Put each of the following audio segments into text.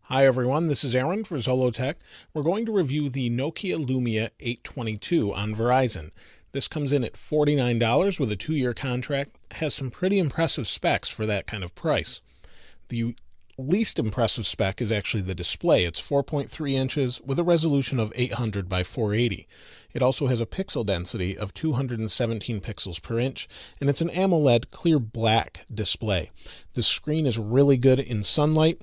Hi everyone, this is Aaron for Zollotech. We're going to review the Nokia Lumia 822 on Verizon. This comes in at $49 with a 2-year contract, has some pretty impressive specs for that kind of price. The least impressive spec is actually the display. It's 4.3 inches with a resolution of 800 by 480. It also has a pixel density of 217 pixels per inch, and it's an AMOLED clear black display. The screen is really good in sunlight.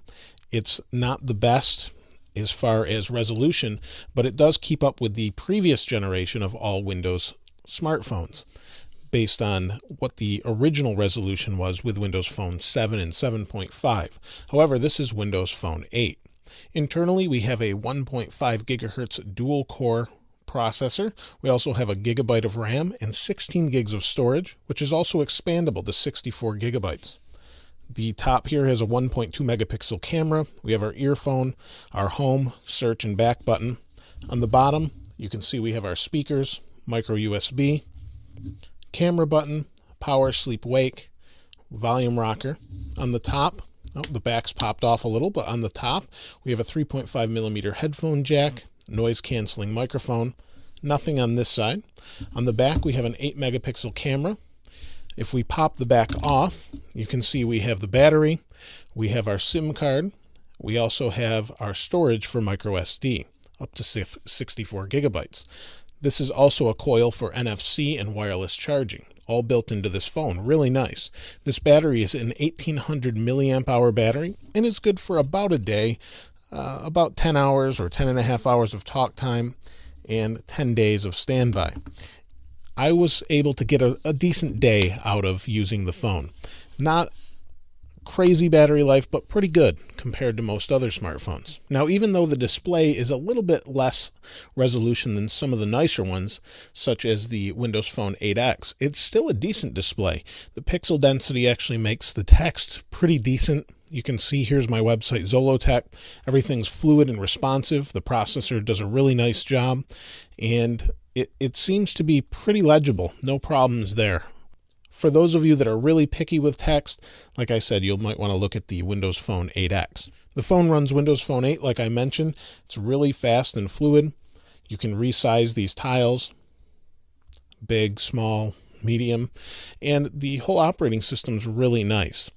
It's not the best as far as resolution, but it does keep up with the previous generation of all Windows smartphones based on what the original resolution was with Windows Phone 7 and 7.5. However, this is Windows Phone 8. Internally, we have a 1.5 gigahertz dual-core processor. We also have a gigabyte of RAM and 16 gigs of storage, which is also expandable to 64 gigabytes. The top here has a 1.2 megapixel camera. We have our earphone, our home, search, and back button. On the bottom, you can see we have our speakers, micro USB, camera button, power, sleep, wake, volume rocker. On the top, the back's popped off a little, but on the top, we have a 3.5 millimeter headphone jack, noise canceling microphone. Nothing on this side. On the back, we have an 8 megapixel camera. If we pop the back off, you can see we have the battery, we have our SIM card, we also have our storage for micro SD, up to 64 gigabytes. This is also a coil for NFC and wireless charging, all built into this phone. Really nice. This battery is an 1800 milliamp hour battery and is good for about a day, about 10 hours or 10 and a half hours of talk time and 10 days of standby. I was able to get a decent day out of using the phone. Not crazy battery life, but pretty good compared to most other smartphones. Now, even though the display is a little bit less resolution than some of the nicer ones, such as the Windows Phone 8X, it's still a decent display. The pixel density actually makes the text pretty decent. You can see here's my website, Zollotech. Everything's fluid and responsive. The processor does a really nice job, and it seems to be pretty legible. No problems there. For those of you that are really picky with text, like I said, you might want to look at the Windows Phone 8X. The phone runs Windows Phone 8, like I mentioned. It's really fast and fluid. You can resize these tiles, big, small, medium, and the whole operating system is really nice.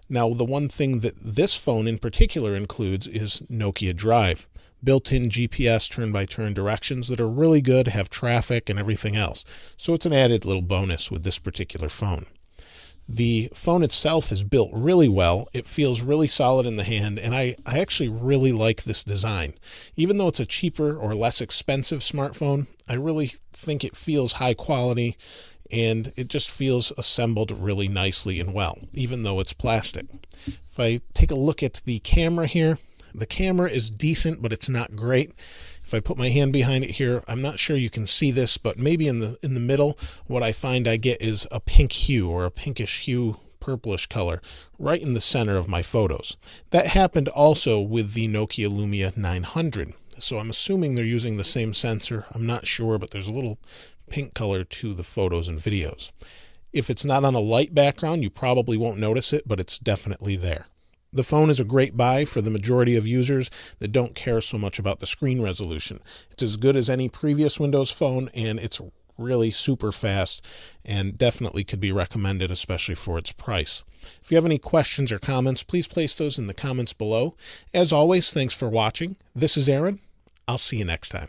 Now, the one thing that this phone in particular includes is Nokia Drive. Built-in GPS turn-by-turn directions that are really good, have traffic and everything else. So it's an added little bonus with this particular phone. The phone itself is built really well. It feels really solid in the hand, and I actually really like this design. Even though it's a cheaper or less expensive smartphone, I really think it feels high quality, and it just feels assembled really nicely and well, even though it's plastic. If I take a look at the camera here, the camera is decent, but it's not great. If I put my hand behind it here, I'm not sure you can see this, but maybe in the middle, what I find I get is a pink hue or a pinkish hue, purplish color, right in the center of my photos. That happened also with the Nokia Lumia 900. So I'm assuming they're using the same sensor. I'm not sure, but there's a little pink color to the photos and videos. If it's not on a light background, you probably won't notice it, but it's definitely there. The phone is a great buy for the majority of users that don't care so much about the screen resolution. It's as good as any previous Windows phone, and it's really super fast and definitely could be recommended, especially for its price. If you have any questions or comments, please place those in the comments below. As always, thanks for watching. This is Aaron. I'll see you next time.